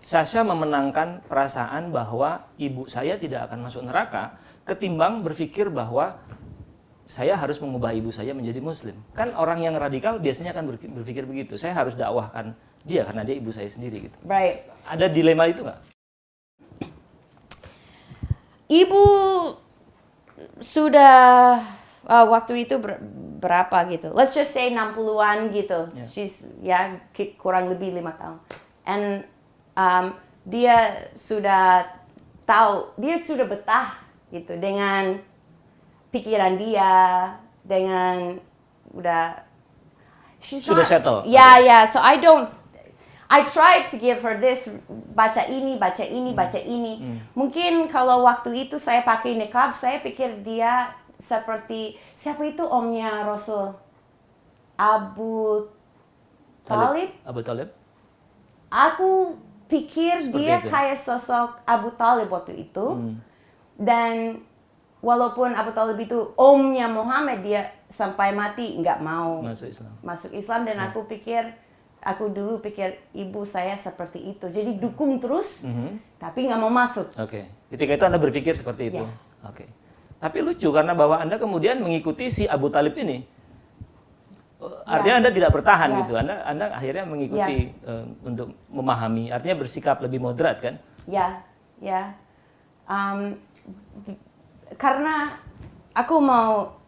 Sasha memenangkan perasaan bahwa ibu saya tidak akan masuk neraka ketimbang berpikir bahwa saya harus mengubah ibu saya menjadi muslim. Kan orang yang radikal biasanya akan berpikir begitu. Saya harus dakwahkan dia karena dia ibu saya sendiri gitu. Right. Ada dilema itu nggak? Ibu sudah waktu itu berapa gitu. Let's just say 60-an gitu. Yeah. She's kurang lebih 5 tahun. And dia sudah tahu, dia sudah betah gitu dengan pikiran dia, dengan udah Sudah settle. Yeah. So I tried to give her this, baca ini. Mungkin kalau waktu itu saya pakai niqab, saya pikir dia seperti, siapa itu omnya Rasul? Abu Talib? Abu Talib? Aku pikir Seperti dia itu. kayak sosok Abu Talib waktu itu. Dan walaupun Abu Talib itu omnya Muhammad, dia sampai mati nggak mau masuk Islam. Dan aku dulu pikir ibu saya seperti itu. Jadi dukung terus, tapi nggak mau masuk. Oke. Ketika itu Anda berpikir seperti itu? Ya. Oke. Tapi lucu karena bahwa Anda kemudian mengikuti si Abu Talib ini. Artinya Anda tidak bertahan gitu. Anda akhirnya mengikuti untuk memahami. Artinya bersikap lebih moderat kan? Ya. Karena aku mau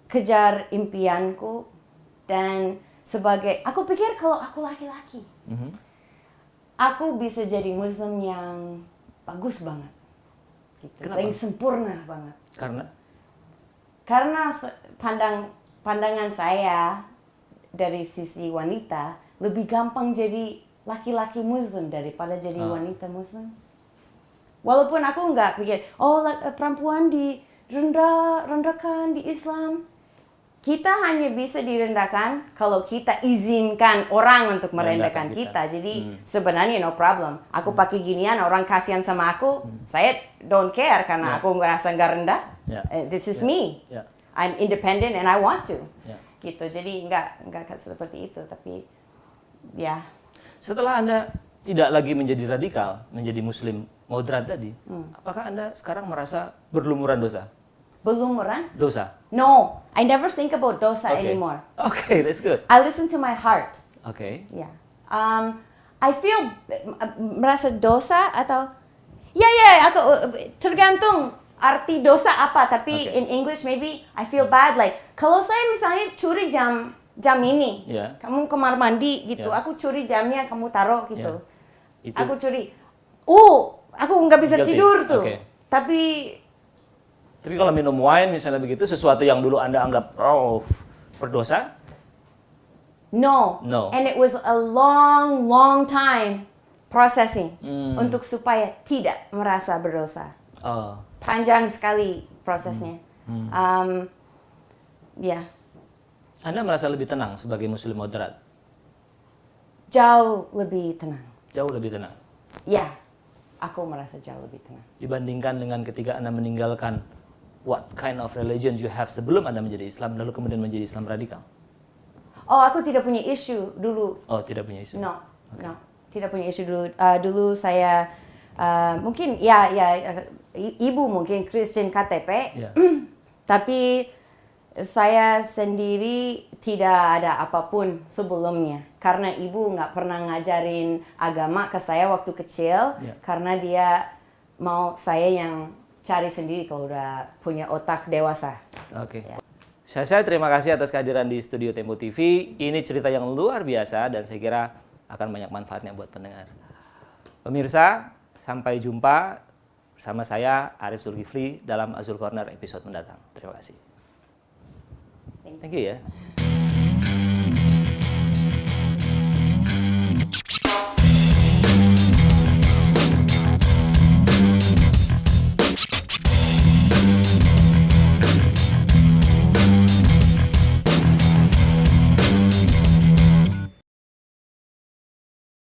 kejar impianku dan aku pikir kalau aku laki-laki, aku bisa jadi Muslim yang bagus banget, gitu. Yang sempurna banget. Karena pandangan saya dari sisi wanita lebih gampang jadi laki-laki Muslim daripada jadi wanita Muslim. Walaupun aku nggak pikir, perempuan direndahkan di Islam. Kita hanya bisa direndahkan kalau kita izinkan orang untuk merendahkan kita. Jadi sebenarnya no problem. Aku pakai ginian, orang kasihan sama aku, saya don't care karena aku ngerasa nggak rendah. This is me. I'm independent and I want to. Gitu. Jadi nggak seperti itu. Tapi ya. Setelah Anda tidak lagi menjadi radikal, menjadi Muslim moderat tadi, apakah Anda sekarang merasa berlumuran dosa? Berlumuran? Dosa? No, I never think about dosa anymore. Okay, that's good. I listen to my heart. Okay. Yeah. I feel merasa dosa atau aku tergantung arti dosa apa. Tapi in English maybe I feel bad. Like kalau saya misalnya curi jam ini, kamu kamar mandi gitu, aku curi jamnya, kamu taruh gitu. Aku curi. Aku nggak bisa tidur tuh. Tapi kalau minum wine misalnya begitu, sesuatu yang dulu Anda anggap berdosa? No. And it was a long time processing untuk supaya tidak merasa berdosa. Panjang sekali prosesnya. Anda merasa lebih tenang sebagai Muslim moderat? Jauh lebih tenang. Jauh lebih tenang? Ya, aku merasa jauh lebih tenang. Dibandingkan dengan ketika Anda meninggalkan what kind of religion you have sebelum Anda menjadi Islam, lalu kemudian menjadi Islam radikal? Aku tidak punya isu dulu. Tidak punya isu? No, tidak punya isu dulu. Dulu saya mungkin ibu mungkin Kristen KTP, tapi saya sendiri tidak ada apapun sebelumnya. Karena ibu nggak pernah ngajarin agama ke saya waktu kecil, karena dia mau saya yang cari sendiri kalau udah punya otak dewasa. Oke. Sasha, terima kasih atas kehadiran di Studio Tempo TV. Ini cerita yang luar biasa dan saya kira akan banyak manfaatnya buat pendengar. Pemirsa, sampai jumpa bersama saya Arif Zulkifli dalam Azul Corner episode mendatang. Terima kasih. Thank you ya.